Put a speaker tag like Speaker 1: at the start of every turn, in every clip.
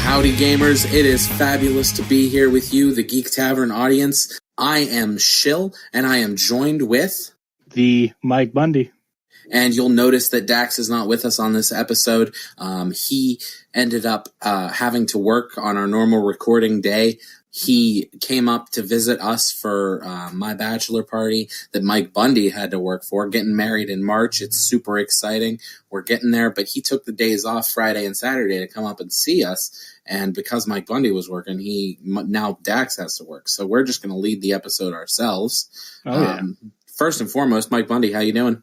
Speaker 1: Howdy gamers, it is fabulous to be here with you, the Geek Tavern audience. I am Shill, and I am joined with...
Speaker 2: the MikeBundy.
Speaker 1: And you'll notice that Dax is not with us on this episode. He ended up having to work on our normal recording day. He came up to visit us for my bachelor party that MikeBundy had to work for, getting married in March. It's super exciting. We're getting there, but he took the days off Friday and Saturday to come up and see us. And because MikeBundy was working, now Dax has to work. So we're just going to lead the episode ourselves. First and foremost, MikeBundy, how you doing?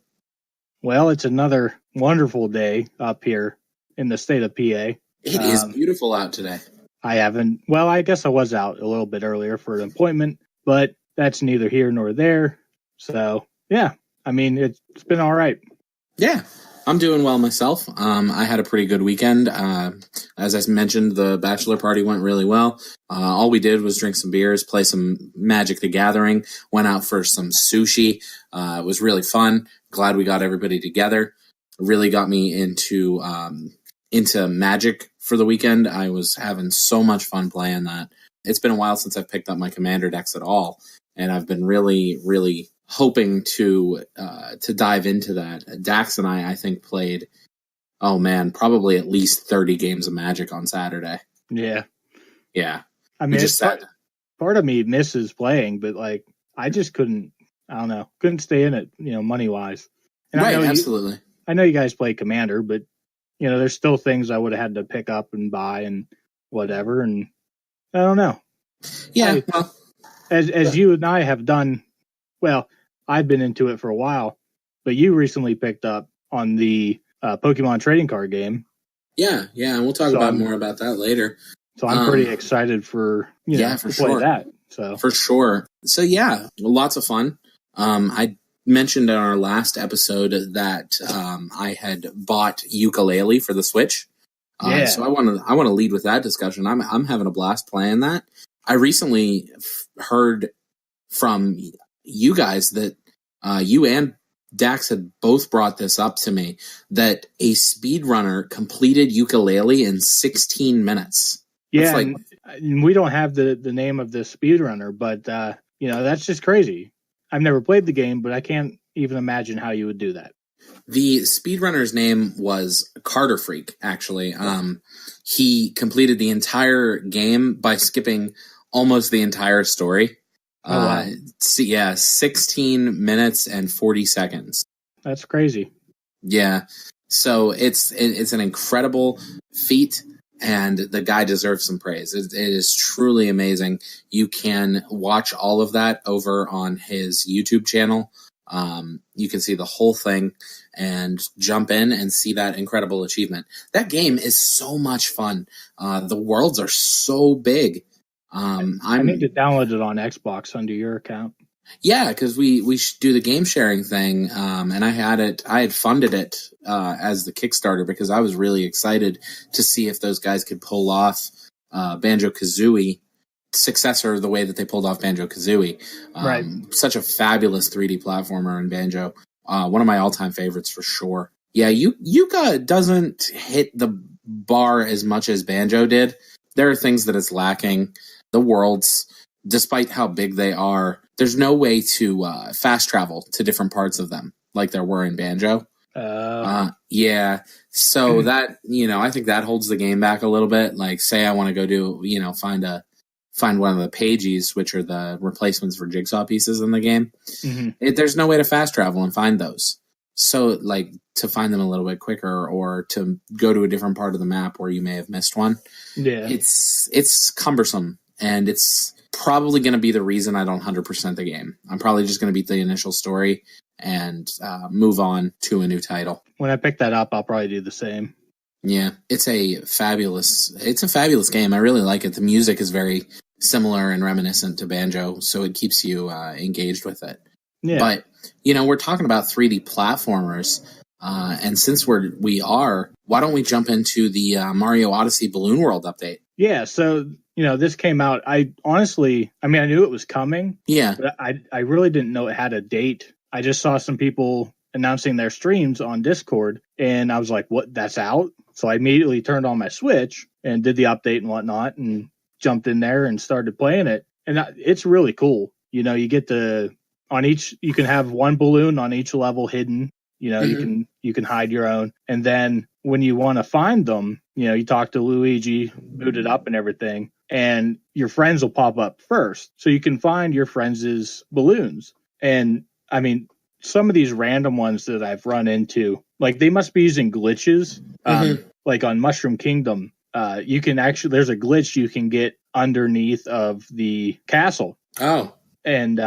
Speaker 2: Well, it's another wonderful day up here in the state of PA.
Speaker 1: It is beautiful out today.
Speaker 2: I guess I was out a little bit earlier for an appointment, but that's neither here nor there. So, yeah, I mean, it's been all right.
Speaker 1: Yeah, I'm doing well myself. I had a pretty good weekend. As I mentioned, the bachelor party went really well. All we did was drink some beers, play some Magic the Gathering, went out for some sushi. It was really fun. Glad we got everybody together. It really got me into Magic for the weekend. I was having so much fun playing that. It's been a while since I've picked up my Commander decks at all, and I've been really, really hoping to dive into that. Dax and I think, played, probably at least 30 games of Magic on Saturday.
Speaker 2: Yeah.
Speaker 1: Yeah.
Speaker 2: I mean, part of me misses playing, but I just couldn't stay in it, money-wise. And
Speaker 1: right, absolutely.
Speaker 2: I know you guys play Commander, but, there's still things I would have had to pick up and buy and whatever, and I don't know.
Speaker 1: Yeah.
Speaker 2: As you and I have done, well, I've been into it for a while, but you recently picked up on the Pokemon trading card game.
Speaker 1: Yeah, and we'll talk more about that later.
Speaker 2: So I'm pretty excited for play that. So
Speaker 1: for sure. So yeah, lots of fun. I mentioned in our last episode that I had bought Yooka-Laylee for the Switch. So I want to lead with that discussion. I'm having a blast playing that. I recently heard from you guys that you and Dax had both brought this up to me, that a speedrunner completed Yooka-Laylee in 16 minutes.
Speaker 2: Yeah, and we don't have the name of the speedrunner, but that's just crazy. I've never played the game, but I can't even imagine how you would do that.
Speaker 1: The speedrunner's name was Carter Freak, actually. He completed the entire game by skipping almost the entire story. Wow. 16 minutes and 40 seconds.
Speaker 2: That's crazy.
Speaker 1: Yeah. So it's an incredible feat, and the guy deserves some praise. It is truly amazing. You can watch all of that over on his YouTube channel. You can see the whole thing and jump in and see that incredible achievement. That game is so much fun. The worlds are so big. I
Speaker 2: need to download it on Xbox under your account.
Speaker 1: Yeah, because we do the game sharing thing, and I had funded it as the Kickstarter because I was really excited to see if those guys could pull off Banjo-Kazooie successor the way that they pulled off Banjo-Kazooie.
Speaker 2: Right.
Speaker 1: Such a fabulous 3D platformer in Banjo. One of my all-time favorites for sure. Yeah, Yooka doesn't hit the bar as much as Banjo did. There are things that it's lacking. The worlds, despite how big they are, there's no way to fast travel to different parts of them like there were in Banjo. Yeah. So that, I think that holds the game back a little bit. Like, say I want to go do, find one of the pages, which are the replacements for jigsaw pieces in the game. Mm-hmm. There's no way to fast travel and find those. So, to find them a little bit quicker or to go to a different part of the map where you may have missed one.
Speaker 2: Yeah.
Speaker 1: It's cumbersome, and it's probably going to be the reason I don't 100% the game. I'm probably just going to beat the initial story and move on to a new title.
Speaker 2: When I pick that up, I'll probably do the same.
Speaker 1: Yeah, it's a fabulous game. I really like it. The music is very similar and reminiscent to Banjo, so it keeps you engaged with it.
Speaker 2: Yeah.
Speaker 1: But, we're talking about 3D platformers, and since why don't we jump into the Mario Odyssey Balloon World update?
Speaker 2: Yeah, so, this came out. I knew it was coming.
Speaker 1: Yeah.
Speaker 2: But I really didn't know it had a date. I just saw some people announcing their streams on Discord, and I was like, what, that's out? So I immediately turned on my Switch and did the update and whatnot and jumped in there and started playing it. And it's really cool. You know, you get you can have one balloon on each level hidden. You know, you can hide your own. And then when you want to find them, you know, you talk to Luigi, boot it up and everything, and your friends will pop up first. So you can find your friends' balloons. And I mean, some of these random ones that I've run into, like they must be using glitches. Like on Mushroom Kingdom, you can actually, there's a glitch you can get underneath of the castle.
Speaker 1: Oh.
Speaker 2: And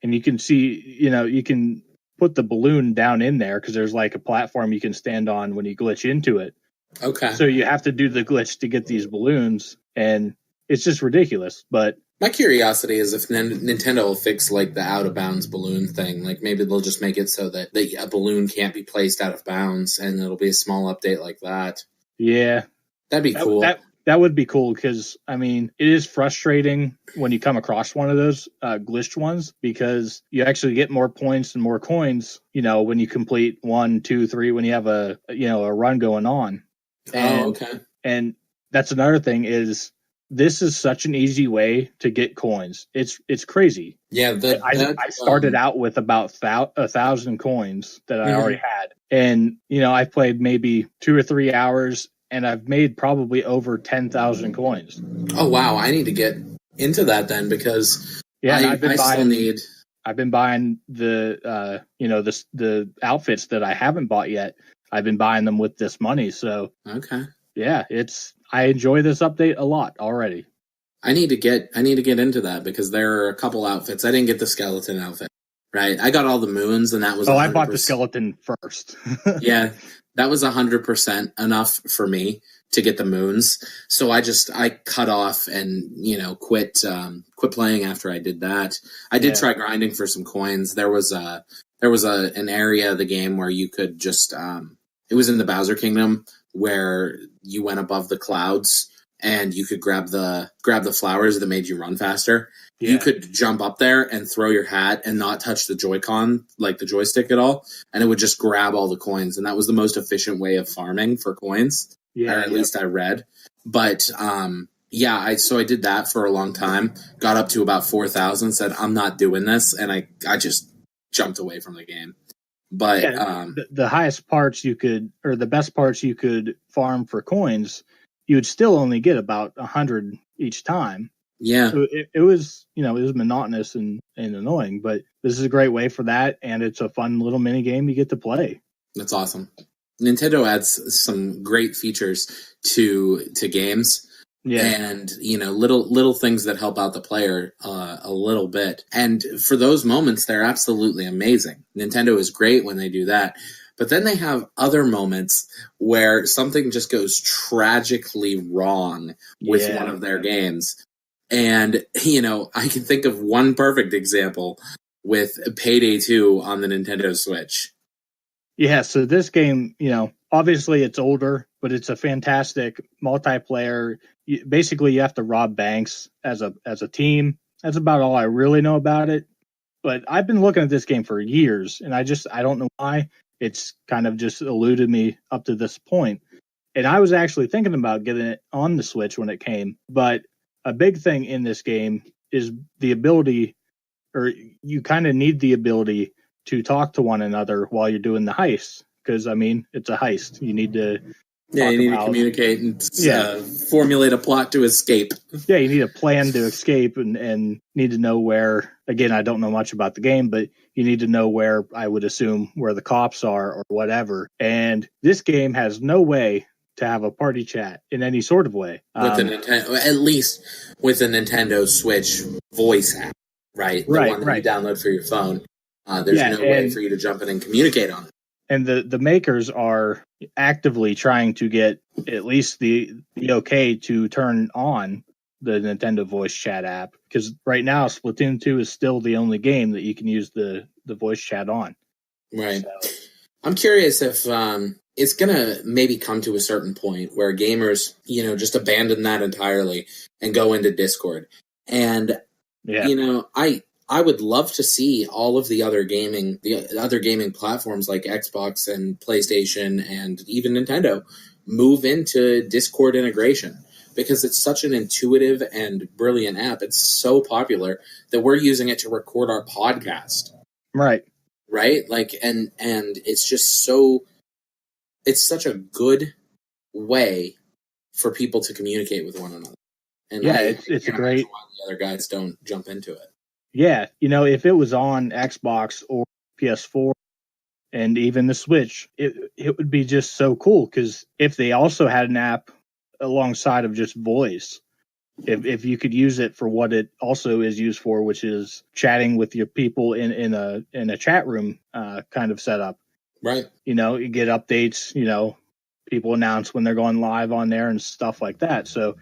Speaker 2: you can see, you know, you can put the balloon down in there because there's like a platform you can stand on when you glitch into it.
Speaker 1: Okay.
Speaker 2: So you have to do the glitch to get these balloons, and it's just ridiculous. But
Speaker 1: my curiosity is if Nintendo will fix like the out of bounds balloon thing. Like maybe they'll just make it so that a balloon can't be placed out of bounds, and it'll be a small update like that.
Speaker 2: Yeah,
Speaker 1: that'd be cool.
Speaker 2: That would be cool because, I mean, it is frustrating when you come across one of those glitched ones because you actually get more points and more coins, you know, when you complete 1, 2, 3, when you have a run going on.
Speaker 1: Okay.
Speaker 2: And that's another thing is this is such an easy way to get coins. It's crazy.
Speaker 1: Yeah.
Speaker 2: I started out with about 1,000 coins that I already had. And, you know, I played maybe 2 or 3 hours, and I've made probably over 10,000 coins.
Speaker 1: Oh wow! I need to get into that then because
Speaker 2: I've been buying the the outfits that I haven't bought yet. I've been buying them with this money. So
Speaker 1: okay,
Speaker 2: yeah, I enjoy this update a lot already.
Speaker 1: I need to get into that because there are a couple outfits. I didn't get the skeleton outfit. Right, I got all the moons, and that was.
Speaker 2: I bought the skeleton first.
Speaker 1: Yeah, that was 100% enough for me to get the moons. So I cut off and quit playing after I did that. I did try grinding for some coins. There was an area of the game where you could just it was in the Bowser Kingdom where you went above the clouds and you could grab the flowers that made you run faster. Yeah. You could jump up there and throw your hat and not touch the Joy-Con, like the joystick at all, and it would just grab all the coins. And that was the most efficient way of farming for coins, or at least I read. But so I did that for a long time, got up to about 4,000, said, I'm not doing this, and I just jumped away from the game. But
Speaker 2: the highest parts you could, or the best parts you could farm for coins, you would still only get about 100 each time.
Speaker 1: Yeah.
Speaker 2: So it was, it was monotonous and annoying, but this is a great way for that, and it's a fun little mini game you get to play.
Speaker 1: That's awesome. Nintendo adds some great features to games. Yeah. And, little things that help out the player a little bit. And for those moments, they're absolutely amazing. Nintendo is great when they do that. But then they have other moments where something just goes tragically wrong with one of their games. And, I can think of one perfect example with Payday 2 on the Nintendo Switch.
Speaker 2: Yeah, so this game, obviously it's older, but it's a fantastic multiplayer. Basically, you have to rob banks as a team. That's about all I really know about it. But I've been looking at this game for years, and I don't know why. It's kind of just eluded me up to this point. And I was actually thinking about getting it on the Switch when it came. But a big thing in this game is the ability, or you kind of need the ability to talk to one another while you're doing the heist. Because, it's a heist. You need to...
Speaker 1: Yeah, you need to communicate and formulate a plot to escape.
Speaker 2: Yeah, you need a plan to escape and need to know where, again, I don't know much about the game, but you need to know where, I would assume, where the cops are or whatever. And this game has no way to have a party chat in any sort of way.
Speaker 1: At least with the Nintendo Switch voice app, right? The one that you download for your phone. There's no way for you to jump in and communicate on it.
Speaker 2: And the makers are actively trying to get at least the okay to turn on the Nintendo voice chat app, because right now Splatoon 2 is still the only game that you can use the voice chat on.
Speaker 1: Right. So. I'm curious if it's going to maybe come to a certain point where gamers, just abandon that entirely and go into Discord. And, I would love to see all of the other gaming platforms like Xbox and PlayStation and even Nintendo move into Discord integration, because it's such an intuitive and brilliant app. It's so popular that we're using it to record our podcast.
Speaker 2: Right.
Speaker 1: Right? Like, and it's just it's such a good way for people to communicate with one another. And
Speaker 2: yeah, it's a great.
Speaker 1: Why the other guys don't jump into it.
Speaker 2: Yeah, if it was on Xbox or PS4 and even the Switch, it would be just so cool, because if they also had an app alongside of just voice, if you could use it for what it also is used for, which is chatting with your people in a chat room kind of setup.
Speaker 1: Right.
Speaker 2: You get updates, people announce when they're going live on there and stuff like that. So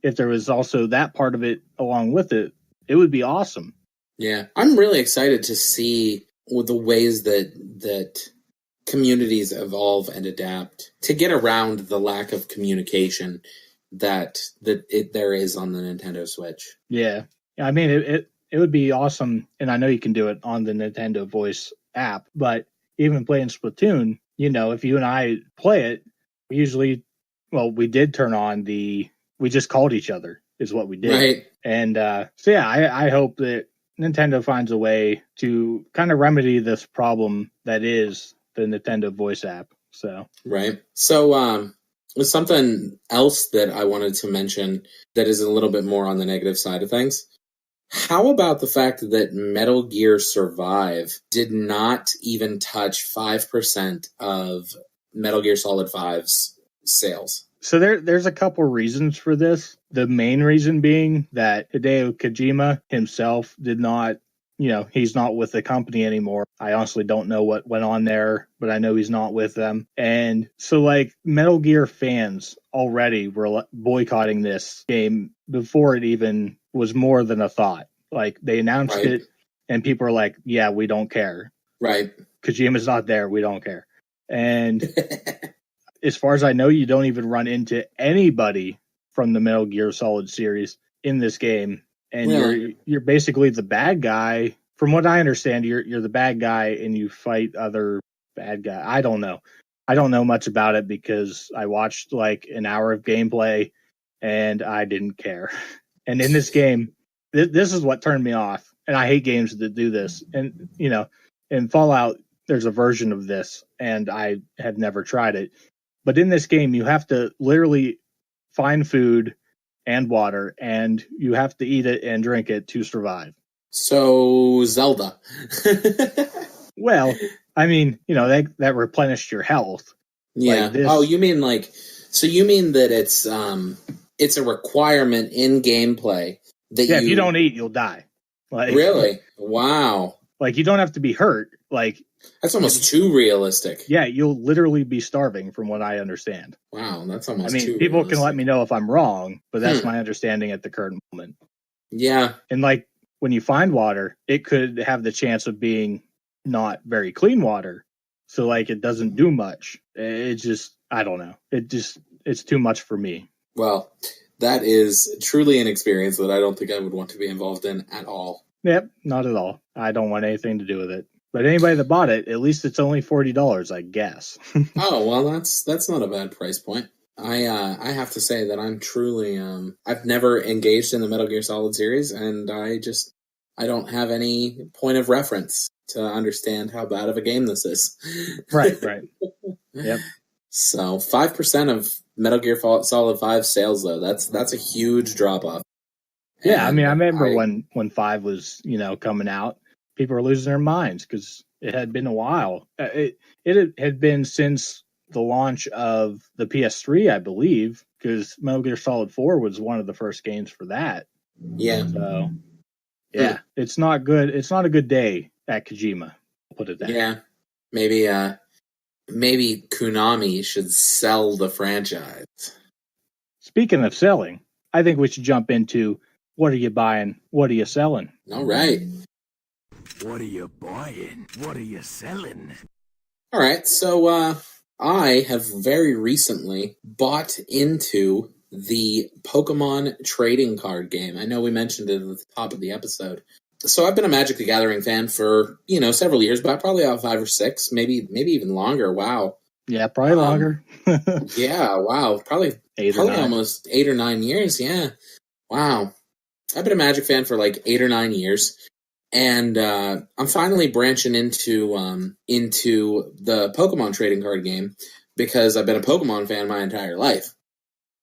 Speaker 2: if there was also that part of it along with it, it would be awesome.
Speaker 1: Yeah. I'm really excited to see the ways that communities evolve and adapt to get around the lack of communication that there is on the Nintendo Switch.
Speaker 2: Yeah. I mean, it would be awesome, and I know you can do it on the Nintendo Voice app, but even playing Splatoon, if you and I play it, we did turn on we just called each other is what we did.
Speaker 1: Right.
Speaker 2: And so yeah, I hope that Nintendo finds a way to kind of remedy this problem that is the Nintendo Voice app. So
Speaker 1: right. So something else that I wanted to mention that is a little bit more on the negative side of things. How about the fact that Metal Gear Survive did not even touch 5% of Metal Gear Solid 5's sales?
Speaker 2: So there's a couple reasons for this. The main reason being that Hideo Kojima himself did not, he's not with the company anymore. I honestly don't know what went on there, but I know he's not with them. And so Metal Gear fans already were boycotting this game before it even was more than a thought. They announced it and people are like, yeah, we don't care.
Speaker 1: Right.
Speaker 2: Kojima's not there. We don't care. And as far as I know, you don't even run into anybody from the Metal Gear Solid series in this game. And you're basically the bad guy. From what I understand, you're the bad guy and you fight other bad guys. I don't know. I don't know much about it because I watched an hour of gameplay and I didn't care. And in this game, this is what turned me off. And I hate games that do this. And, in Fallout, there's a version of this and I have never tried it. But in this game, you have to literally find food and water, and you have to eat it and drink it to survive.
Speaker 1: So, Zelda.
Speaker 2: Well, I mean, that replenished your health.
Speaker 1: Yeah. You mean you mean that it's a requirement in gameplay that
Speaker 2: if you don't eat, you'll die.
Speaker 1: Really? Wow.
Speaker 2: You don't have to be hurt.
Speaker 1: That's almost too realistic.
Speaker 2: Yeah, you'll literally be starving from what I understand.
Speaker 1: Wow, that's almost too
Speaker 2: people
Speaker 1: realistic.
Speaker 2: Can let me know if I'm wrong, but that's my understanding at the current moment.
Speaker 1: Yeah.
Speaker 2: And when you find water, it could have the chance of being not very clean water. So it doesn't do much. It just, I don't know. It's too much for me.
Speaker 1: Well, that is truly an experience that I don't think I would want to be involved in at all.
Speaker 2: Yep, not at all. I don't want anything to do with it. But anybody that bought it, at least it's only $40, I guess.
Speaker 1: Oh, well, that's not a bad price point. I have to say that I'm truly I've never engaged in the Metal Gear Solid series, and I don't have any point of reference to understand how bad of a game this is.
Speaker 2: Right. Yep.
Speaker 1: So 5% of Metal Gear Solid 5 sales, though, that's a huge drop off.
Speaker 2: Yeah, I remember when 5 was coming out. People were losing their minds because it had been a while. It had been since the launch of the PS3, I believe, because Metal Gear Solid 4 was one of the first games for that.
Speaker 1: Yeah.
Speaker 2: So, yeah, it's not good. It's not a good day at Kojima. I'll put it that.
Speaker 1: Yeah. Maybe Konami should sell the franchise.
Speaker 2: Speaking of selling, I think we should jump into what are you buying? What are you selling?
Speaker 1: All right.
Speaker 3: What are you buying? What are you selling?
Speaker 1: All right, so I have very recently bought into the Pokemon trading card game. I know we mentioned it at the top of the episode. So I've been a Magic the Gathering fan for, several years, but probably about 5 or 6, maybe even longer. Wow.
Speaker 2: Yeah, probably longer.
Speaker 1: Yeah, wow. Probably
Speaker 2: 8 or 9.
Speaker 1: almost 8 or 9 years. Yeah. Wow. I've been a Magic fan for like 8 or 9 years. And I'm finally branching into the Pokemon trading card game because I've been a Pokemon fan my entire life.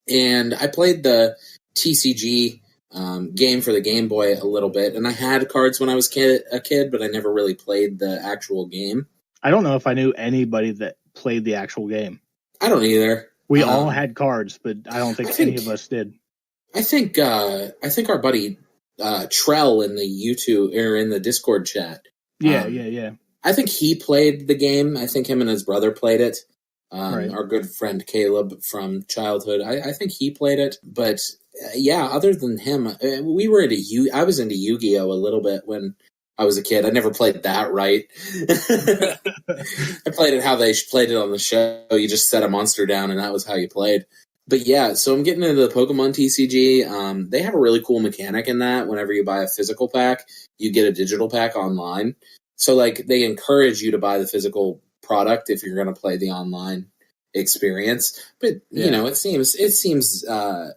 Speaker 1: And I played the TCG game for the Game Boy a little bit, and I had cards when I was a kid, but I never really played the actual game.
Speaker 2: I don't know if I knew anybody that played the actual game.
Speaker 1: I don't either.
Speaker 2: We all had cards, but I don't think any of us did.
Speaker 1: I think our buddy Trell in the YouTube or in the Discord chat.
Speaker 2: Yeah.
Speaker 1: I think he played the game. I think him and his brother played it.
Speaker 2: Right.
Speaker 1: Our good friend Caleb from childhood. I think he played it, but yeah. Other than him, we were I was into Yu-Gi-Oh a little bit when I was a kid. I never played that right. I played it how they played it on the show. You just set a monster down, and that was how you played. But yeah, so I'm getting into the Pokemon TCG. They have a really cool mechanic in that. Whenever you buy a physical pack, you get a digital pack online. So like they encourage you to buy the physical product if you're going to play the online experience. But you know, it seems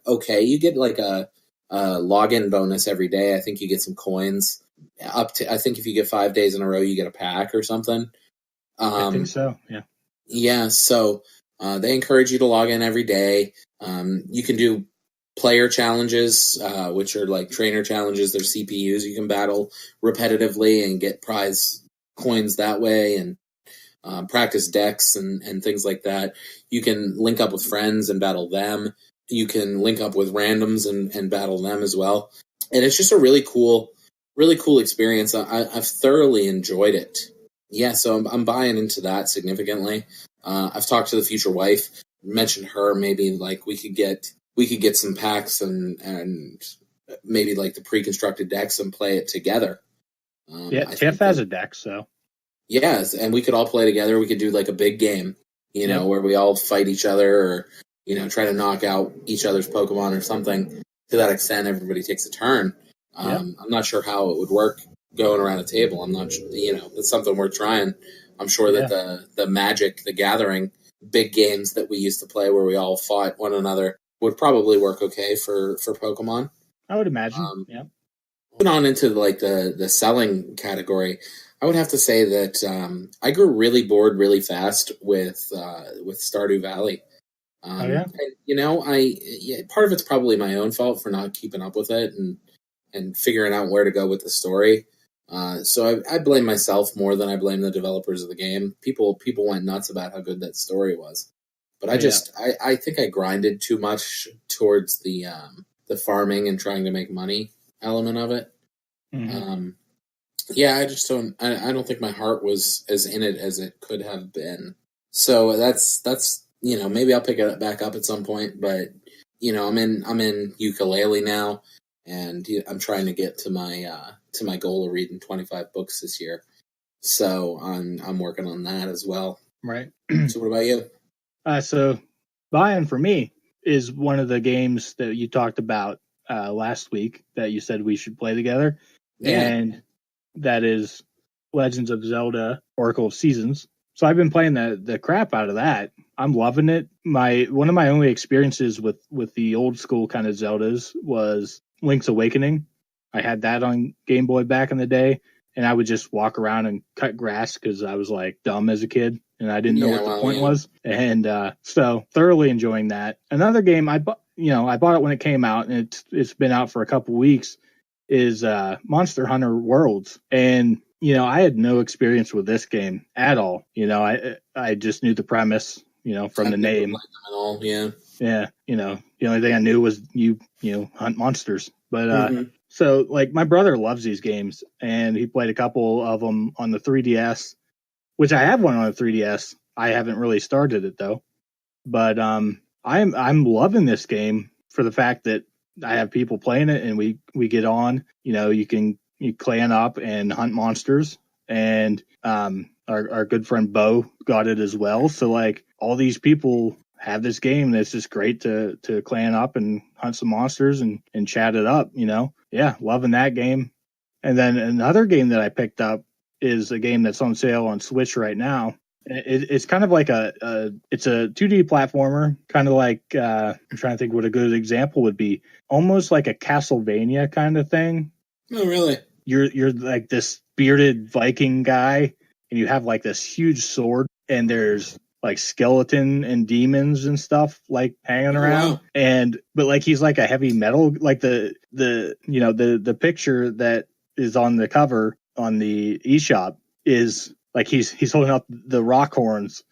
Speaker 1: okay. You get like a login bonus every day. I think you get some coins up to. I think if you get 5 days in a row, you get a pack or something.
Speaker 2: I think so. Yeah.
Speaker 1: Yeah. So they encourage you to log in every day. You can do player challenges, which are like trainer challenges. They're CPUs. You can battle repetitively and get prize coins that way, and practice decks and things like that. You can link up with friends and battle them. You can link up with randoms and battle them as well. And it's just a really cool experience. I've thoroughly enjoyed it. Yeah, so I'm buying into that significantly. I've talked to the future wife, mentioned her. Maybe like we could get some packs and maybe like the pre-constructed decks and play it together.
Speaker 2: Tiff has a deck, so.
Speaker 1: Yes, and we could all play together. We could do like a big game, where we all fight each other or, try to knock out each other's Pokemon or something. To that extent, everybody takes a turn. I'm not sure how it would work going around a table. I'm not sure, it's something we're trying. I'm sure that the Magic, the Gathering, big games that we used to play where we all fought one another would probably work okay for Pokemon.
Speaker 2: I would imagine,
Speaker 1: Moving on into like the selling category, I would have to say that I grew really bored really fast with Stardew Valley. And, part of it's probably my own fault for not keeping up with it and figuring out where to go with the story. So I blame myself more than I blame the developers of the game. People went nuts about how good that story was, but I think I grinded too much towards the farming and trying to make money element of it.
Speaker 2: Mm-hmm.
Speaker 1: I just don't. I don't think my heart was as in it as it could have been. So that's maybe I'll pick it back up at some point. But I'm in Yooka-Laylee now, and I'm trying to get to my goal of reading 25 books this year. So I'm working on that as well.
Speaker 2: Right.
Speaker 1: So what about you?
Speaker 2: So buy-in for me is one of the games that you talked about last week that you said we should play together. Yeah. And that is Legends of Zelda Oracle of Seasons. So I've been playing the crap out of that. I'm loving it. One of my only experiences with the old school kind of Zeldas was Link's Awakening. I had that on Game Boy back in the day, and I would just walk around and cut grass because I was like dumb as a kid and I didn't know what the point was. And so thoroughly enjoying that. Another game I bought it when it came out, and it's been out for a couple weeks, is Monster Hunter Worlds. And I had no experience with this game at all. I just knew the premise, from the name.
Speaker 1: Yeah.
Speaker 2: Yeah. The only thing I knew was you hunt monsters. But so like my brother loves these games, and he played a couple of them on the 3DS, which I have one on the 3DS. I haven't really started it though. But I'm loving this game for the fact that I have people playing it, and we get on. You clan up and hunt monsters, and our good friend Bo got it as well. So like all these people have this game that's just great to clan up and hunt some monsters and chat it up. Yeah, loving that game. And then another game that I picked up is a game that's on sale on Switch right now. It's kind of like it's a 2D platformer, kind of like I'm trying to think what a good example would be. Almost like a Castlevania kind of thing.
Speaker 1: Oh, really?
Speaker 2: You're like this bearded Viking guy, and you have like this huge sword, and there's like skeleton and demons and stuff like hanging around.
Speaker 1: Wow.
Speaker 2: But like he's like a heavy metal, like the picture that is on the cover on the eShop is like he's holding up the rock horns,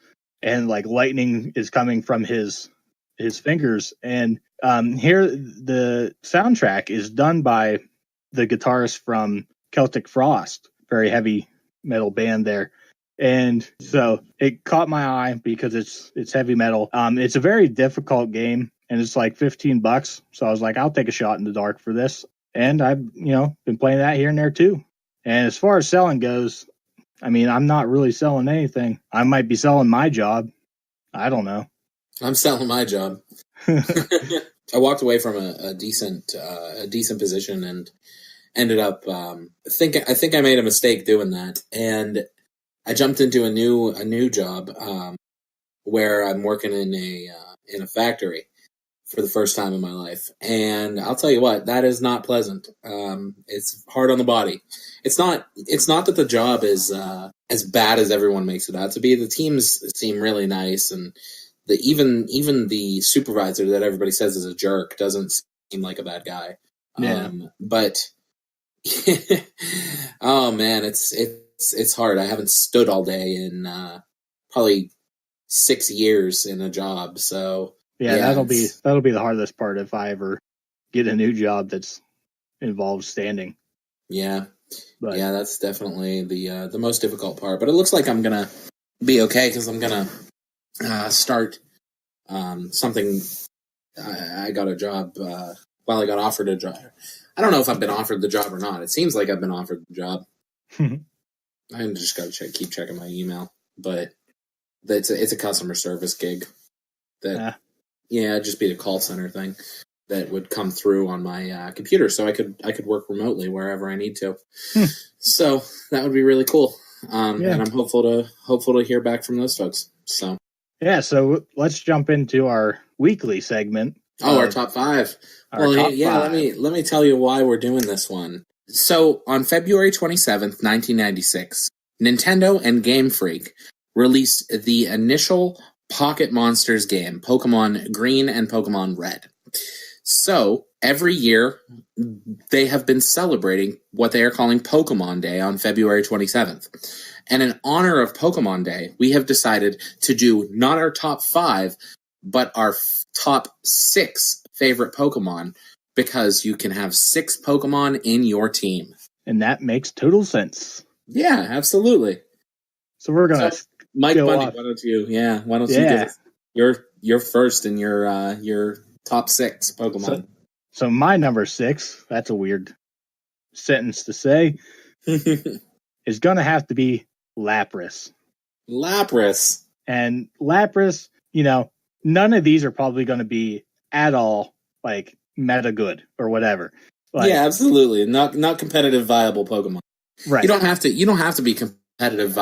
Speaker 2: and like lightning is coming from his fingers. And here the soundtrack is done by the guitarist from Celtic Frost, very heavy metal band there. And so it caught my eye because it's heavy metal. It's a very difficult game, and it's like $15. So I was like, I'll take a shot in the dark for this. And I've, been playing that here and there too. And as far as selling goes, I mean, I'm not really selling anything. I might be selling my job. I don't know.
Speaker 1: I'm selling my job. I walked away from a decent position and ended up I think I made a mistake doing that, and I jumped into a new job where I'm working in a factory for the first time in my life, and I'll tell you what, that is not pleasant. It's hard on the body. It's not that the job is as bad as everyone makes it out to be. The teams seem really nice, and even the supervisor that everybody says is a jerk doesn't seem like a bad guy.
Speaker 2: Yeah.
Speaker 1: But oh man, it's hard. I haven't stood all day in probably 6 years in a job. So
Speaker 2: yeah, that'll be the hardest part if I ever get a new job that's involves standing.
Speaker 1: Yeah, but yeah, that's definitely the most difficult part. But it looks like I'm gonna be okay because I'm gonna start something. I got a job. I got offered a job. I don't know if I've been offered the job or not. It seems like I've been offered the job. I just got to keep checking my email, but it's a customer service gig. It'd just be a call center thing that would come through on my computer, so I could work remotely wherever I need to. So that would be really cool. And I'm hopeful to hear back from those folks. So
Speaker 2: so let's jump into our weekly segment.
Speaker 1: Our top five. Top five. Let me tell you why we're doing this one. So on February 27th, 1996, Nintendo and Game Freak released the initial Pocket Monsters game, Pokemon Green and Pokemon Red. So every year they have been celebrating what they are calling Pokemon Day on February 27th. And in honor of Pokemon Day, we have decided to do not our top 5, but our top 6 favorite Pokemon, because you can have 6 Pokemon in your team.
Speaker 2: And that makes total sense.
Speaker 1: Yeah, absolutely.
Speaker 2: So we're going to
Speaker 1: Mike Bundy, why don't you give us your first and your top 6 Pokemon.
Speaker 2: So my number 6, that's a weird sentence to say, is going to have to be Lapras.
Speaker 1: Lapras.
Speaker 2: And Lapras, none of these are probably going to be at all like meta good or whatever.
Speaker 1: Yeah, absolutely. Not competitive viable Pokemon.
Speaker 2: Right.
Speaker 1: You don't have to be competitive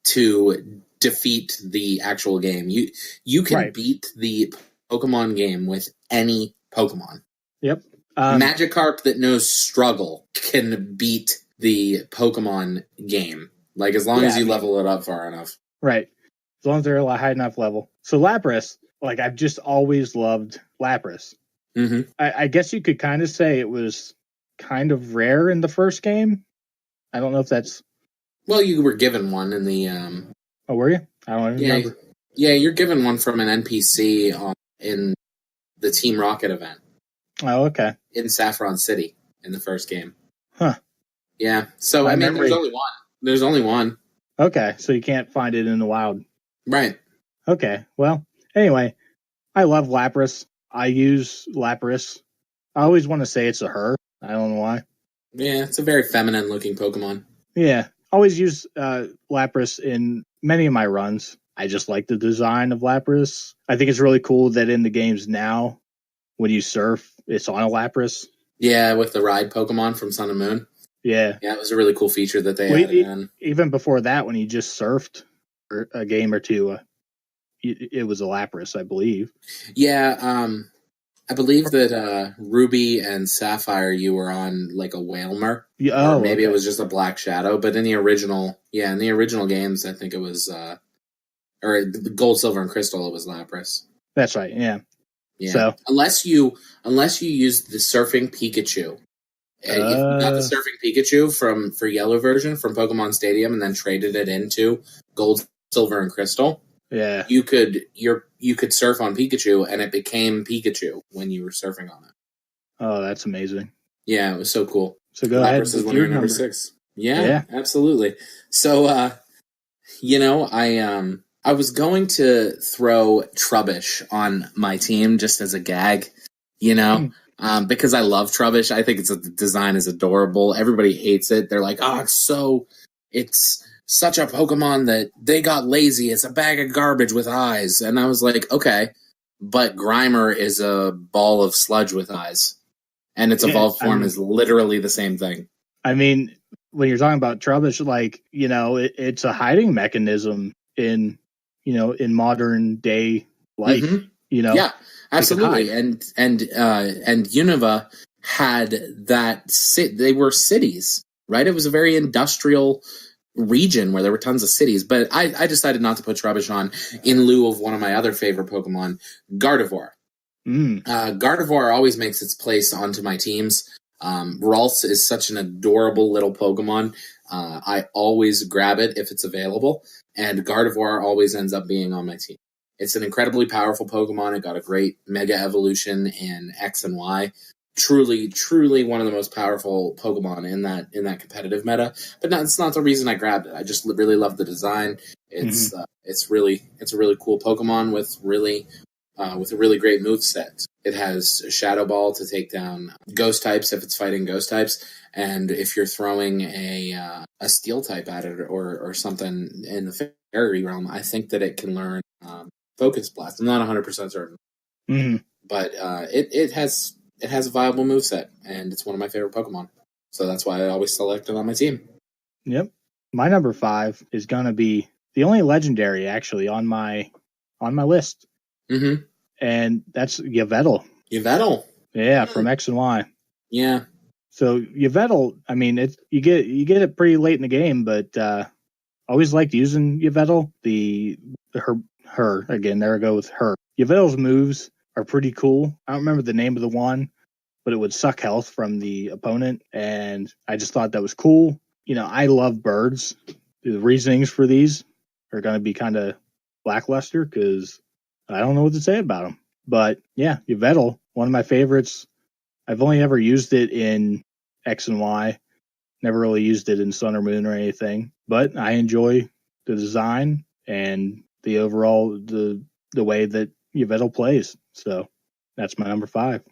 Speaker 1: to defeat the actual game. You can beat the Pokemon game with any Pokemon.
Speaker 2: Yep.
Speaker 1: Magikarp that knows struggle can beat the Pokemon game. Like, as long as you level it up far enough.
Speaker 2: Right. As long as they're a high enough level. So Lapras, like, I've just always loved Lapras.
Speaker 1: Mm-hmm.
Speaker 2: I guess you could kind of say it was kind of rare in the first game. I don't know if that's...
Speaker 1: Well, you were given one in the...
Speaker 2: Oh, were you? I don't even remember.
Speaker 1: Yeah, you're given one from an NPC in the Team Rocket event.
Speaker 2: Oh, okay.
Speaker 1: In Saffron City in the first game.
Speaker 2: Huh.
Speaker 1: Yeah. So, there's only one. There's only one.
Speaker 2: Okay, so you can't find it in the wild.
Speaker 1: Right.
Speaker 2: Okay, well, anyway, I love Lapras. I use Lapras. I always want to say it's a her. I don't know why.
Speaker 1: Yeah, it's a very feminine-looking Pokemon.
Speaker 2: Yeah, always use Lapras in many of my runs. I just like the design of Lapras. I think it's really cool that in the games now, when you surf, it's on a Lapras.
Speaker 1: Yeah, with the ride Pokemon from Sun and Moon.
Speaker 2: Yeah.
Speaker 1: Yeah, it was a really cool feature that they added in.
Speaker 2: Even before that, when you just surfed, or a game or two, it was a Lapras, I believe.
Speaker 1: Yeah, I believe that Ruby and Sapphire, you were on like a Whalmer, or maybe it was just a Black Shadow. But in the original games, I think it was, or Gold, Silver, and Crystal, it was Lapras.
Speaker 2: That's right. Yeah.
Speaker 1: Yeah.
Speaker 2: So
Speaker 1: unless you used the Surfing Pikachu, if you got the Surfing Pikachu for Yellow version from Pokemon Stadium and then traded it into Gold, Silver, and Crystal.
Speaker 2: Yeah,
Speaker 1: you could surf on Pikachu, and it became Pikachu when you were surfing on it.
Speaker 2: Oh, that's amazing!
Speaker 1: Yeah, it was so cool.
Speaker 2: So go ahead with your number
Speaker 1: 6. Yeah, absolutely. So, I was going to throw Trubbish on my team just as a gag, because I love Trubbish. I think the design is adorable. Everybody hates it. They're like, oh, it's such a Pokemon that they got lazy. It's a bag of garbage with eyes. And I was like, okay, but Grimer is a ball of sludge with eyes. And its evolved form is literally the same thing.
Speaker 2: I mean, when you're talking about Trubbish, it's a hiding mechanism in modern day life.
Speaker 1: Mm-hmm. Yeah, absolutely. And Unova had that. They were cities, right? It was a very industrial region where there were tons of cities, but I decided not to put Trubbish on in lieu of one of my other favorite Pokemon, Gardevoir. Gardevoir always makes its place onto my teams. Ralts is such an adorable little Pokemon. I always grab it if it's available, and Gardevoir always ends up being on my team. It's an incredibly powerful Pokemon. It got a great Mega Evolution in X and Y. Truly, truly one of the most powerful Pokemon in that competitive meta. But it's not the reason I grabbed it. I just really love the design. It's a really cool Pokemon with a really great moveset. It has a Shadow Ball to take down Ghost types if it's fighting Ghost types, and if you're throwing a Steel type at it or something in the Fairy realm, I think that it can learn Focus Blast. I'm not 100% certain, but it has a viable moveset, and it's one of my favorite Pokemon. So that's why I always select it on my team.
Speaker 2: Yep. My number 5 is going to be the only legendary, actually, on my list.
Speaker 1: Mm-hmm.
Speaker 2: And that's Yveltal.
Speaker 1: Yveltal?
Speaker 2: Yeah, from X and Y.
Speaker 1: Yeah.
Speaker 2: So Yveltal, I mean, you get it pretty late in the game, but I always liked using Yveltal. Her again, there I go with her. Yveltal's moves are pretty cool. I don't remember the name of the one, but it would suck health from the opponent, and I just thought that was cool. I love birds. The reasonings for these are going to be kind of lackluster because I don't know what to say about them. But yeah, Yveltal, one of my favorites. I've only ever used it in X and Y. Never really used it in Sun or Moon or anything. But I enjoy the design and the overall the way that Yveltal plays. So that's my number 5.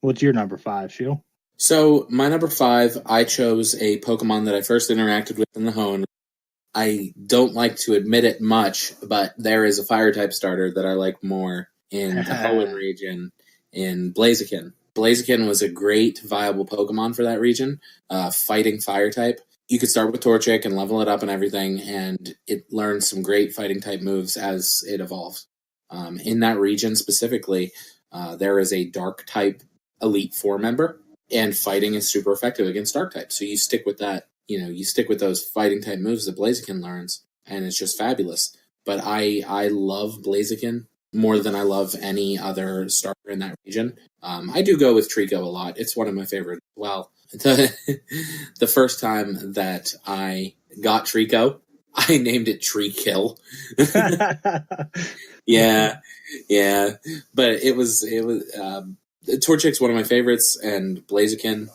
Speaker 2: What's your number 5, Shill?
Speaker 1: So my number 5, I chose a Pokemon that I first interacted with in the Hoenn. I don't like to admit it much, but there is a Fire-type starter that I like more in the Hoenn region, in Blaziken. Blaziken was a great, viable Pokemon for that region, fighting Fire-type. You could start with Torchic and level it up and everything, and it learns some great Fighting-type moves as it evolves. In that region specifically, there is a Dark-type Elite Four member, and fighting is super effective against Dark-type, so you stick with that. You stick with those Fighting-type moves that Blaziken learns, and it's just fabulous. But I love Blaziken more than I love any other starter in that region. I do go with Trico a lot. It's one of my favorites. Well, the first time that I got Trico, I named it Tree Kill. yeah. But it was Torchic's one of my favorites, and Blaziken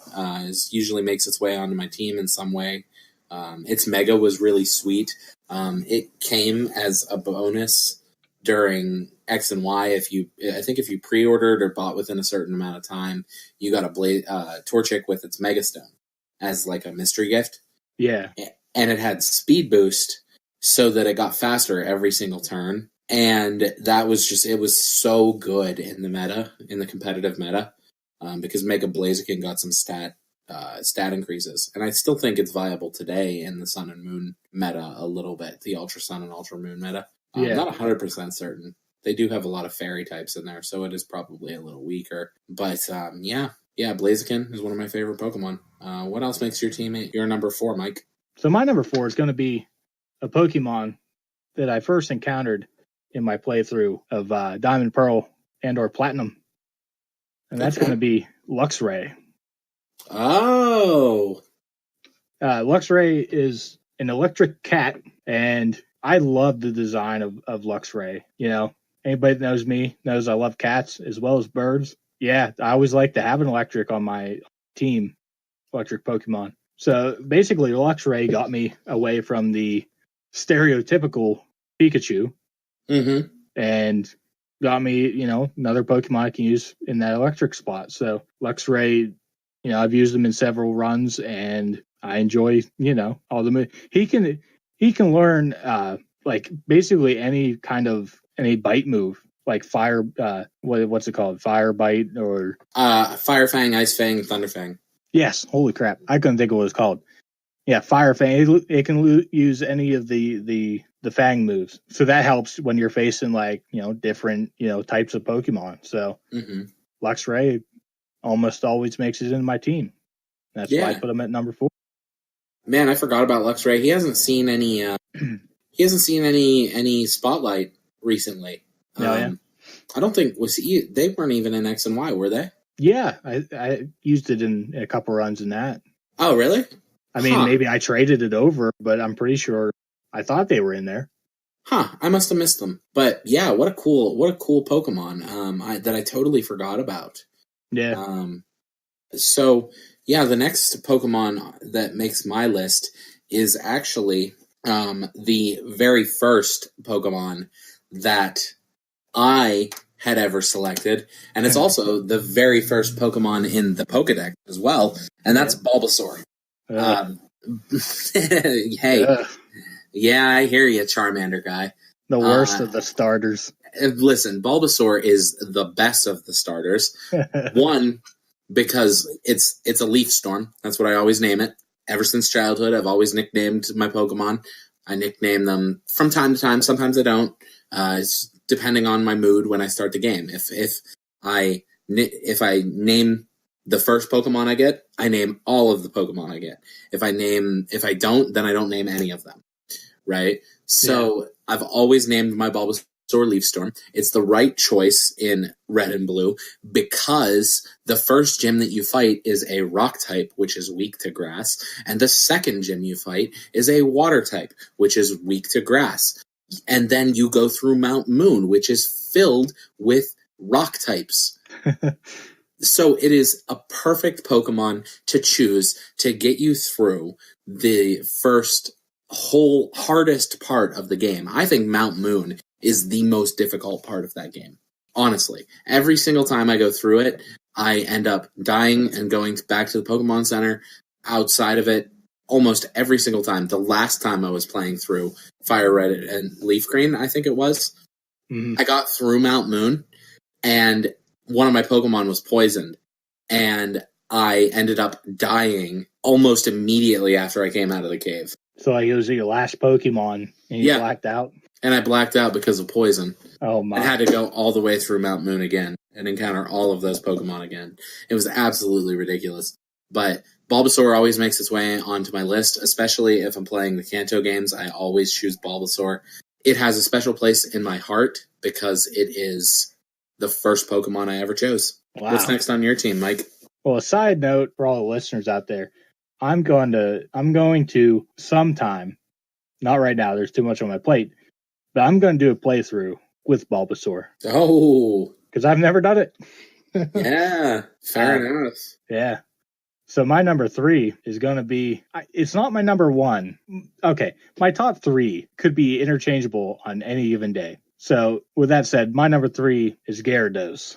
Speaker 1: usually makes its way onto my team in some way. Its Mega was really sweet. It came as a bonus during X and Y. I think if you pre-ordered or bought within a certain amount of time, you got a Torchic with its Mega Stone as like a mystery gift.
Speaker 2: Yeah.
Speaker 1: And it had speed boost so that it got faster every single turn. And that was it was so good in the competitive meta, because Mega Blaziken got some stat stat increases. And I still think it's viable today in the Sun and Moon meta a little bit, the Ultra Sun and Ultra Moon meta. I'm not 100% certain. They do have a lot of fairy types in there, so it is probably a little weaker. But yeah, Blaziken is one of my favorite Pokemon. What else makes your team your number 4, Mike?
Speaker 2: So my number 4 is going to be a Pokemon that I first encountered in my playthrough of Diamond, Pearl, and/or Platinum, and that's going to be Luxray.
Speaker 1: Oh,
Speaker 2: Luxray is an electric cat, and I love the design of Luxray. Anybody that knows me knows I love cats as well as birds. Yeah, I always like to have an electric on my team, electric Pokemon. So basically, Luxray got me away from the stereotypical Pikachu and got me, another Pokemon I can use in that electric spot. So Luxray, I've used them in several runs, and I enjoy, all the he can learn like basically any bite move, like fire. What's it called? Fire bite or
Speaker 1: Fire Fang, Ice Fang, Thunder Fang.
Speaker 2: Yes, holy crap! I couldn't think of what it's called. Yeah, Fire Fang. It can use any of the Fang moves, so that helps when you're facing different types of Pokemon. So Luxray almost always makes it in my team. That's why I put him at number 4.
Speaker 1: Man, I forgot about Luxray. He hasn't seen any. He hasn't seen any spotlight recently.
Speaker 2: Yeah.
Speaker 1: I don't think they weren't even in X and Y, were they?
Speaker 2: Yeah, I used it in a couple runs in that.
Speaker 1: Oh, really?
Speaker 2: I mean, maybe I traded it over, but I'm pretty sure I thought they were in there.
Speaker 1: I must have missed them. But yeah, what a cool Pokemon that I totally forgot about.
Speaker 2: Yeah.
Speaker 1: So yeah, the next Pokemon that makes my list is actually the very first Pokemon that I had ever selected, and it's also the very first Pokemon in the Pokedex as well, and that's Bulbasaur. Hey, yeah, I hear you, Charmander guy.
Speaker 2: The worst of the starters.
Speaker 1: Listen, Bulbasaur is the best of the starters. One, because it's a leaf storm. That's what I always name it. Ever since childhood, I've always nicknamed my Pokemon. I nickname them from time to time. Sometimes I don't. It's depending on my mood when I start the game. If I name the first Pokemon I get, I name all of the Pokemon I get. If I don't, then I don't name any of them. Right? So I've always named my Bulbasaur Leafstorm. It's the right choice in Red and Blue because the first gym that you fight is a rock type, which is weak to grass, and the second gym you fight is a water type, which is weak to grass. And then you go through Mount Moon, which is filled with rock types. So it is a perfect Pokemon to choose to get you through the first whole hardest part of the game. I think Mount Moon is the most difficult part of that game. Honestly, every single time I go through it, I end up dying and going back to the Pokemon Center. Outside of it, almost every single time. The last time I was playing through Fire Red and Leaf Green, I think it was, I got through Mount Moon, and one of my Pokemon was poisoned, and I ended up dying almost immediately after I came out of the cave.
Speaker 2: So it was your last Pokemon, and you blacked out?
Speaker 1: And I blacked out because of poison.
Speaker 2: Oh, my.
Speaker 1: I had to go all the way through Mount Moon again and encounter all of those Pokemon again. It was absolutely ridiculous. But Bulbasaur always makes its way onto my list, especially if I'm playing the Kanto games. I always choose Bulbasaur. It has a special place in my heart because it is the first Pokemon I ever chose. Wow. What's next on your team, Mike?
Speaker 2: Well, a side note for all the listeners out there, I'm going to sometime, not right now, there's too much on my plate, but I'm going to do a playthrough with Bulbasaur.
Speaker 1: Oh.
Speaker 2: Because I've never done it.
Speaker 1: Yeah, fair enough.
Speaker 2: Yeah. So my number 3 is going to be, it's not my number 1. Okay, my top 3 could be interchangeable on any given day. So with that said, my number 3 is Gyarados.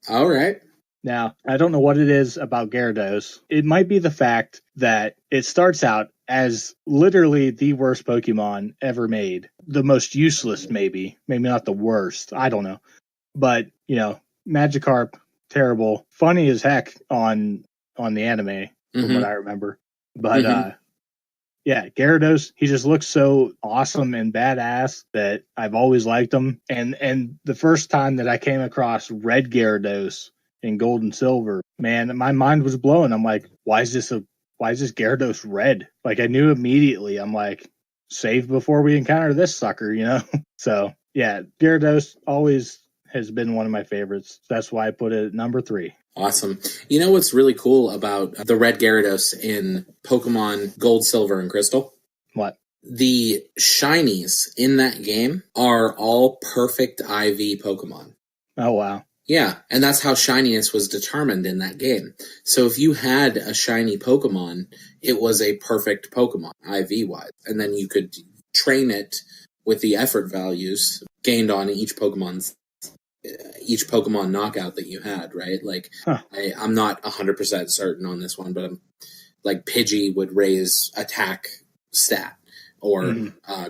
Speaker 1: All right.
Speaker 2: Now, I don't know what it is about Gyarados. It might be the fact that it starts out as literally the worst Pokemon ever made. The most useless, maybe. Maybe not the worst. I don't know. But, Magikarp, terrible. Funny as heck on the anime. from what I remember. But
Speaker 1: Mm-hmm.
Speaker 2: yeah, Gyarados, he just looks so awesome and badass that I've always liked him. And the first time that I came across Red Gyarados in Gold and Silver, man, my mind was blown. I'm like, why is this Gyarados red? Like, I knew immediately. I'm like, save before we encounter this sucker, you know? So yeah, Gyarados always has been one of my favorites. That's why I put it at number 3.
Speaker 1: Awesome. You know what's really cool about the Red Gyarados in Pokemon Gold, Silver, and Crystal?
Speaker 2: What?
Speaker 1: The shinies in that game are all perfect IV Pokemon.
Speaker 2: Oh, wow.
Speaker 1: Yeah, and that's how shininess was determined in that game. So if you had a shiny Pokemon, it was a perfect Pokemon, IV-wise. And then you could train it with the effort values gained on each Pokemon knockout that you had, right? Like, I'm not 100% certain on this one, but I'm like Pidgey would raise attack stat, or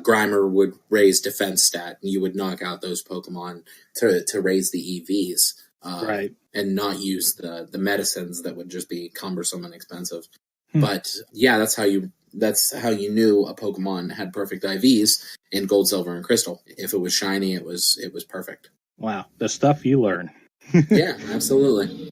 Speaker 1: Grimer would raise defense stat, and you would knock out those Pokemon to raise the EVs,
Speaker 2: Right.
Speaker 1: and not use the medicines that would just be cumbersome and expensive. But yeah, that's how you knew a Pokemon had perfect IVs in Gold, Silver, and Crystal. If it was shiny, it was perfect.
Speaker 2: Wow, the stuff you learn.
Speaker 1: Yeah, absolutely.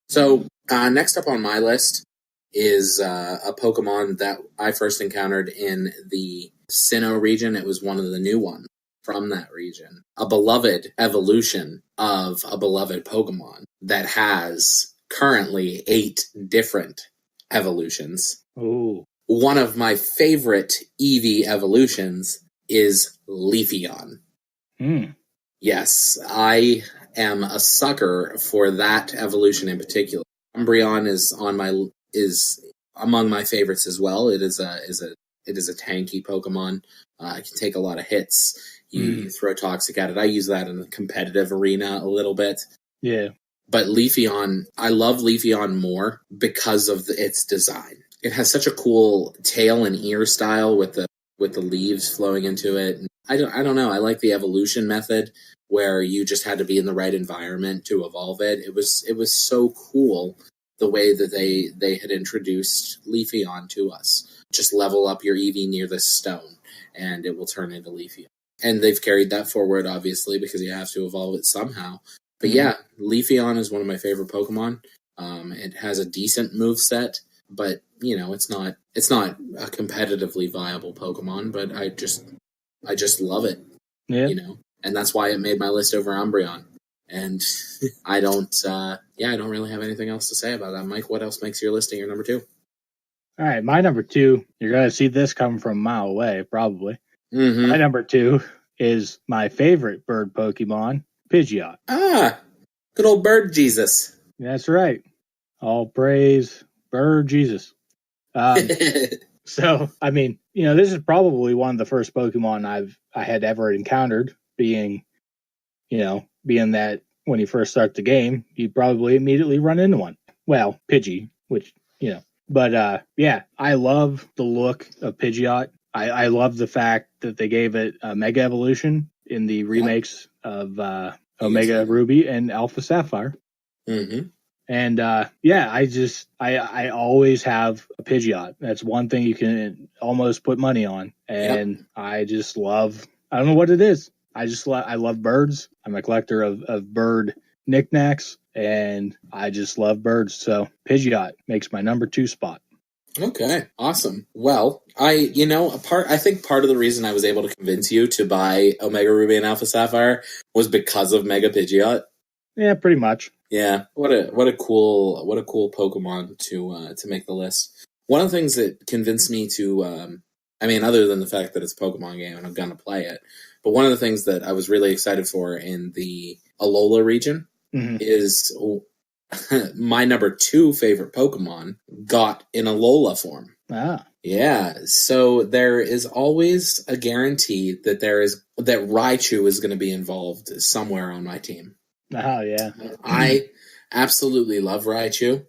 Speaker 1: So next up on my list is a Pokemon that I first encountered in the Sinnoh region. It was one of the new ones from that region. A beloved evolution of a beloved Pokemon that has currently 8 different evolutions.
Speaker 2: Ooh.
Speaker 1: One of my favorite Eevee evolutions is Leafeon. Yes, I am a sucker for that evolution in particular. Umbreon is among my favorites as well. It is a tanky Pokemon. It can take a lot of hits. You throw Toxic at it. I use that in the competitive arena a little bit.
Speaker 2: Yeah.
Speaker 1: But Leafeon, I love Leafeon more because of its design. It has such a cool tail and ear style with the leaves flowing into it. I don't know. I like the evolution method where you just had to be in the right environment to evolve it. It was so cool the way that they had introduced Leafeon to us. Just level up your Eevee near this stone, and it will turn into Leafeon. And they've carried that forward, obviously, because you have to evolve it somehow. But yeah, Leafeon is one of my favorite Pokemon. It has a decent moveset, but it's not a competitively viable Pokemon. But I just love it.
Speaker 2: Yeah.
Speaker 1: And that's why it made my list over Umbreon. And I don't really have anything else to say about that. Mike, what else makes your listing your number 2?
Speaker 2: All right, my number 2, you're going to see this coming from a mile away, probably.
Speaker 1: Mm-hmm.
Speaker 2: My number 2 is my favorite bird Pokemon, Pidgeot.
Speaker 1: Ah, good old bird Jesus.
Speaker 2: That's right. All praise bird Jesus. So, I mean, this is probably one of the first Pokemon I had ever encountered, being that when you first start the game, you probably immediately run into one. Well, Pidgey, which, But, yeah, I love the look of Pidgeot. I love the fact that they gave it a Mega Evolution in the remakes of Omega Ruby and Alpha Sapphire.
Speaker 1: Mm-hmm.
Speaker 2: And I always have a Pidgeot. That's one thing you can almost put money on. And I just love, I don't know what it is. I love birds. I'm a collector of bird knickknacks, and I just love birds. So Pidgeot makes my number 2 spot.
Speaker 1: Okay, awesome. Well, I think part of the reason I was able to convince you to buy Omega Ruby and Alpha Sapphire was because of Mega Pidgeot.
Speaker 2: Yeah, pretty much.
Speaker 1: Yeah, what a cool Pokemon to make the list. One of the things that convinced me to, other than the fact that it's a Pokemon game and I'm gonna play it, but one of the things that I was really excited for in the Alola region is my number 2 favorite Pokemon got in Alola form.
Speaker 2: Ah.
Speaker 1: Yeah, so there is always a guarantee that that Raichu is going to be involved somewhere on my team.
Speaker 2: Oh, yeah.
Speaker 1: I absolutely love Raichu.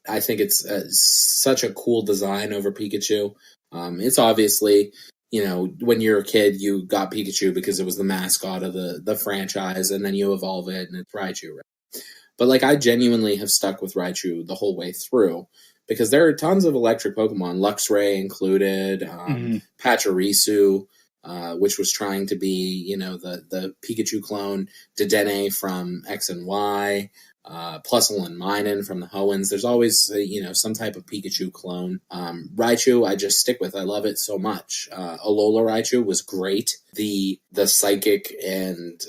Speaker 1: I think it's such a cool design over Pikachu. It's obviously, when you're a kid, you got Pikachu because it was the mascot of the franchise, and then you evolve it, and it's Raichu, right? But like I genuinely have stuck with Raichu the whole way through because there are tons of electric Pokemon, Luxray included, Pachirisu, which was trying to be, the Pikachu clone, Dedenne from X and Y, Plusle and Minun from the Hoenns. There's always, some type of Pikachu clone. Raichu, I just stick with. I love it so much. Alola Raichu was great. The psychic and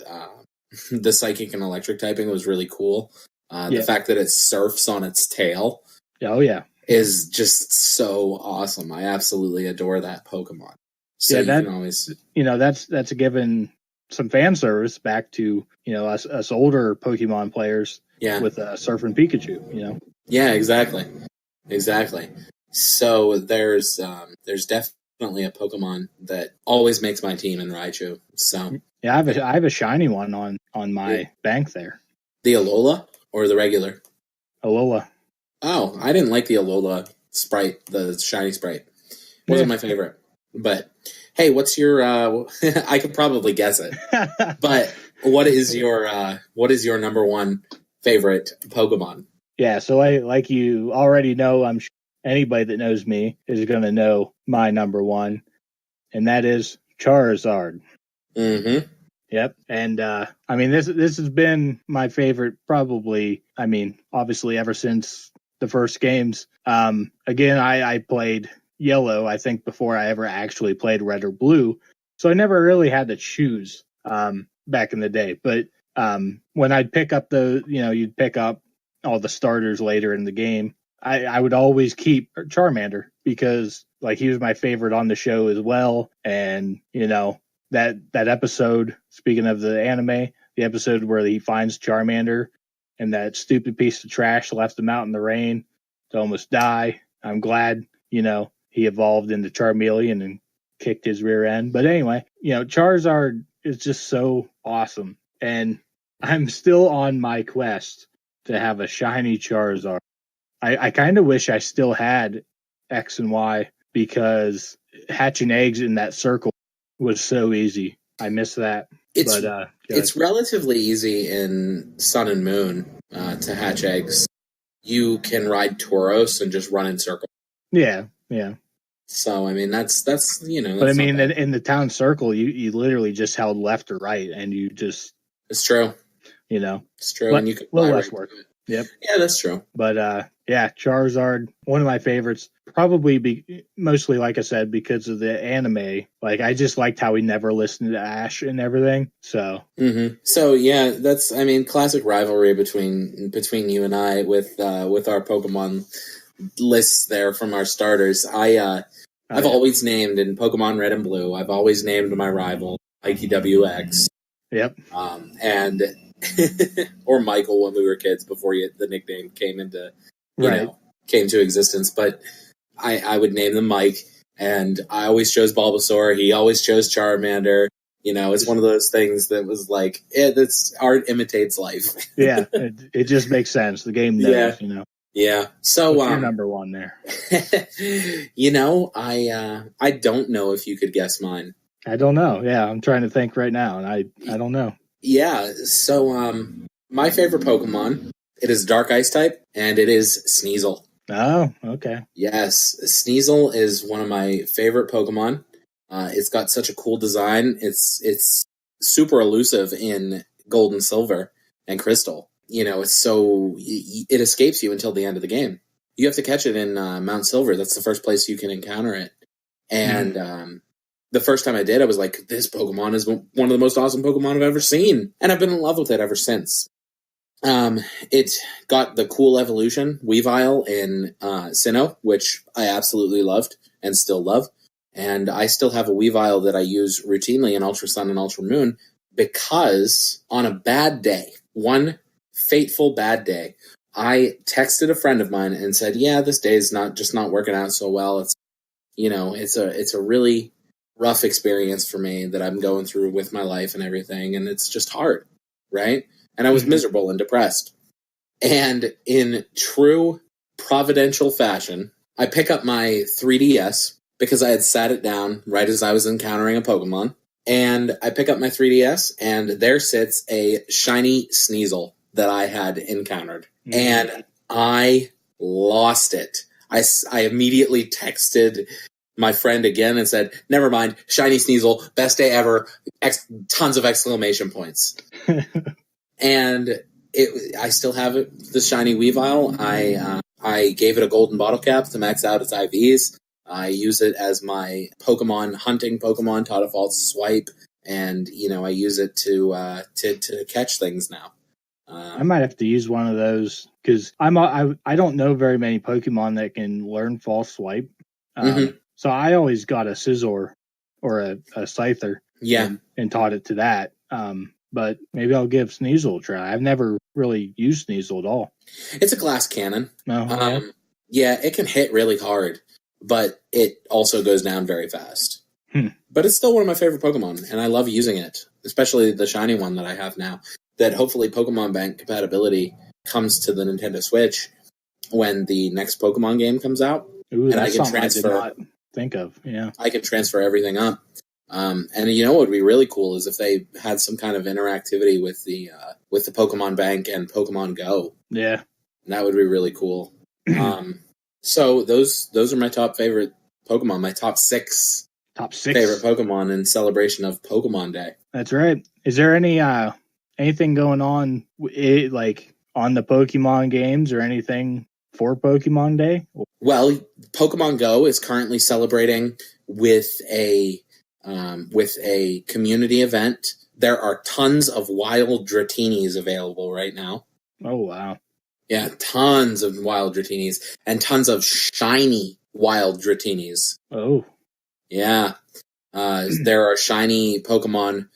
Speaker 1: the psychic and electric typing was really cool. The fact that it surfs on its tail.
Speaker 2: Oh, yeah.
Speaker 1: Is just so awesome. I absolutely adore that Pokemon. So you can always...
Speaker 2: that's given some fan service back to, us older Pokemon players with Surf and Pikachu,
Speaker 1: Yeah, exactly. Exactly. So there's definitely a Pokemon that always makes my team in Raichu. So
Speaker 2: yeah, I have a shiny one on my bank there.
Speaker 1: The Alola or the regular?
Speaker 2: Alola.
Speaker 1: Oh, I didn't like the Alola sprite, the shiny sprite. Wasn't my favorite. But hey, what's your I could probably guess it. But what is your number one favorite Pokemon?
Speaker 2: Yeah, so like you already know, I'm sure anybody that knows me is going to know my number one, and that is Charizard.
Speaker 1: Mm-hmm.
Speaker 2: Yep. And this has been my favorite probably, obviously ever since the first games. Again, I played Yellow, I think, before I ever actually played Red or Blue. So I never really had to choose back in the day. But when I'd pick up you'd pick up all the starters later in the game, I would always keep Charmander because like he was my favorite on the show as well. And, that episode, speaking of the anime, the episode where he finds Charmander and that stupid piece of trash left him out in the rain to almost die. I'm glad, he evolved into Charmeleon and kicked his rear end. But anyway, Charizard is just so awesome. And I'm still on my quest to have a shiny Charizard. I kind of wish I still had X and Y because hatching eggs in that circle was so easy. I miss that.
Speaker 1: It's relatively easy in Sun and Moon to hatch eggs. You can ride Tauros and just run in circles.
Speaker 2: Yeah.
Speaker 1: So that's That's
Speaker 2: but in the town circle, you literally just held left or right, and you just.
Speaker 1: It's true.
Speaker 2: It's
Speaker 1: true, and you can
Speaker 2: little less work. Yep.
Speaker 1: Yeah, that's true.
Speaker 2: But Charizard, one of my favorites, probably mostly, like I said, because of the anime. Like, I just liked how he never listened to Ash and everything. So.
Speaker 1: Mm-hmm. So yeah, that's classic rivalry between you and I with our Pokemon lists there from our starters. I've always named in Pokemon Red and Blue. I've always named my rival ITWX.
Speaker 2: Yep.
Speaker 1: And. Or Michael when we were kids before the nickname came came to existence. But I would name them Mike, and I always chose Bulbasaur. He always chose Charmander. It's one of those things that was like, art imitates life.
Speaker 2: Yeah, it just makes sense. The game knows,
Speaker 1: Yeah. So
Speaker 2: what's your number one there?
Speaker 1: I don't know if you could guess mine.
Speaker 2: I don't know. Yeah, I'm trying to think right now, and I don't know.
Speaker 1: Yeah, so my favorite Pokemon, it is Dark Ice type, and it is Sneasel.
Speaker 2: Oh, okay.
Speaker 1: Yes, Sneasel is one of my favorite Pokemon. It's got such a cool design. It's super elusive in Gold and Silver and Crystal. It escapes you until the end of the game. You have to catch it in Mount Silver. That's the first place you can encounter it. And the first time I did, I was like, this Pokemon is one of the most awesome Pokemon I've ever seen. And I've been in love with it ever since. It got the cool evolution, Weavile in Sinnoh, which I absolutely loved and still love. And I still have a Weavile that I use routinely in Ultra Sun and Ultra Moon because on a bad day, one fateful bad day, I texted a friend of mine and said, yeah, this day is not working out so well. It's a really rough experience for me that I'm going through with my life and everything, and it's just hard, right? And I was miserable and depressed. And in true providential fashion, I pick up my 3DS because I had sat it down right as I was encountering a Pokemon, and I pick up my 3DS, and there sits a shiny Sneasel that I had encountered.
Speaker 2: Mhm.
Speaker 1: And I lost it. I immediately texted my friend again and said, never mind, shiny Sneasel, best day ever, tons of exclamation points. And I still have it, the shiny Weavile. I gave it a golden bottle cap to max out its IVs. I use it as my Pokemon hunting Pokemon, taught default swipe, and I use it to catch things now.
Speaker 2: I might have to use one of those because I don't know very many Pokemon that can learn false swipe. So I always got a Scizor or a Scyther, and taught it to that. But maybe I'll give Sneasel a try. I've never really used Sneasel at all.
Speaker 1: It's a glass cannon.
Speaker 2: No,
Speaker 1: yeah, it can hit really hard, but it also goes down very fast. But it's still one of my favorite Pokemon, and I love using it, especially the shiny one that I have now. That hopefully Pokemon Bank compatibility comes to the Nintendo Switch when the next Pokemon game comes out.
Speaker 2: Ooh, and I can transfer. I did not think of. Yeah,
Speaker 1: I can transfer everything up. And what would be really cool is if they had some kind of interactivity with the Pokemon Bank and Pokemon Go.
Speaker 2: Yeah,
Speaker 1: that would be really cool. So those are my top favorite Pokemon. My top six favorite Pokemon in celebration of Pokemon Day.
Speaker 2: That's right. Is there anything going on like on the Pokemon games or anything for Pokemon Day?
Speaker 1: Well, Pokemon Go is currently celebrating with a community event. There are tons of wild Dratinis available right now.
Speaker 2: Oh, wow.
Speaker 1: Yeah, tons of wild Dratinis and tons of shiny wild Dratinis.
Speaker 2: Oh.
Speaker 1: Yeah. There are shiny Pokemon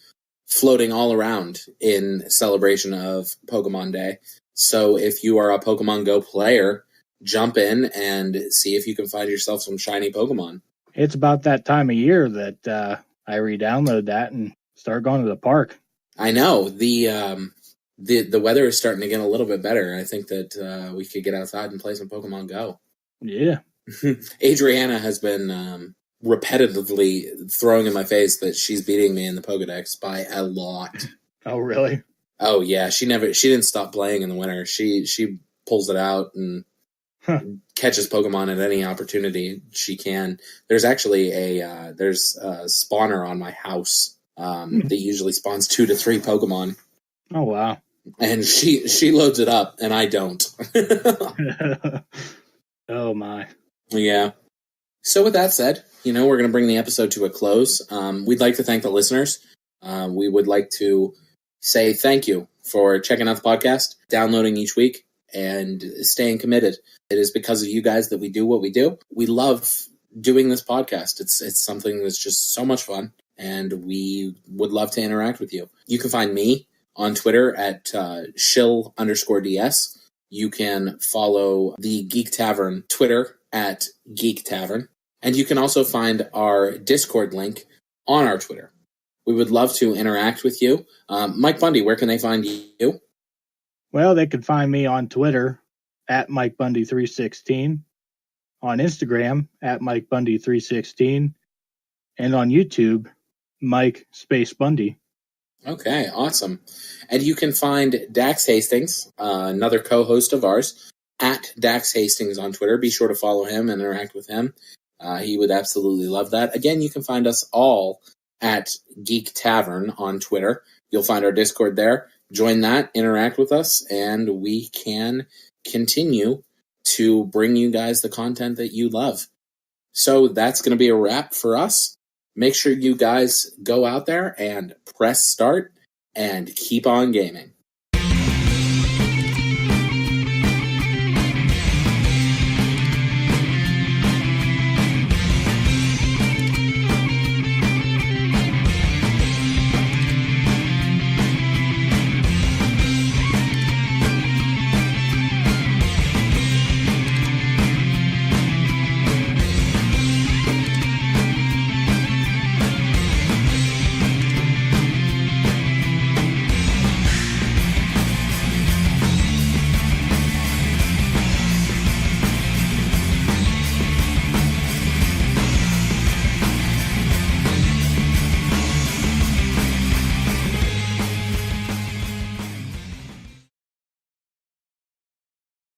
Speaker 1: floating all around in celebration of Pokemon Day. So if you are a Pokemon Go player, jump in and see if you can find yourself some shiny Pokemon.
Speaker 2: It's about that time of year that I re-download that and start going to the park.
Speaker 1: I know. The weather is starting to get a little bit better. I think that we could get outside and play some Pokemon Go.
Speaker 2: Yeah.
Speaker 1: Adriana has been repetitively throwing in my face that she's beating me in the Pokedex by a lot.
Speaker 2: Oh, really?
Speaker 1: Oh, yeah. She didn't stop playing in the winter. She pulls it out and catches Pokemon at any opportunity she can. There's actually a spawner on my house that usually spawns 2 to 3 Pokemon.
Speaker 2: Oh, wow.
Speaker 1: And she loads it up, and I don't.
Speaker 2: Oh, my.
Speaker 1: Yeah. So with that said, we're going to bring the episode to a close. We'd like to thank the listeners. We would like to say thank you for checking out the podcast, downloading each week, and staying committed. It is because of you guys that we do what we do. We love doing this podcast. It's something that's just so much fun, and we would love to interact with you. You can find me on Twitter at Shill_DS. You can follow the Geek Tavern Twitter at Geek Tavern. And you can also find our Discord link on our Twitter. We would love to interact with you. Mike Bundy, where can they find you?
Speaker 2: Well, they can find me on Twitter at MikeBundy316, on Instagram at MikeBundy316, and on YouTube, Mike Space Bundy.
Speaker 1: Okay, awesome. And you can find Dax Hastings, another co-host of ours, at Dax Hastings on Twitter. Be sure to follow him and interact with him. He would absolutely love that. Again, you can find us all at Geek Tavern on Twitter. You'll find our Discord there. Join that, interact with us, and we can continue to bring you guys the content that you love. So that's going to be a wrap for us. Make sure you guys go out there and press start and keep on gaming.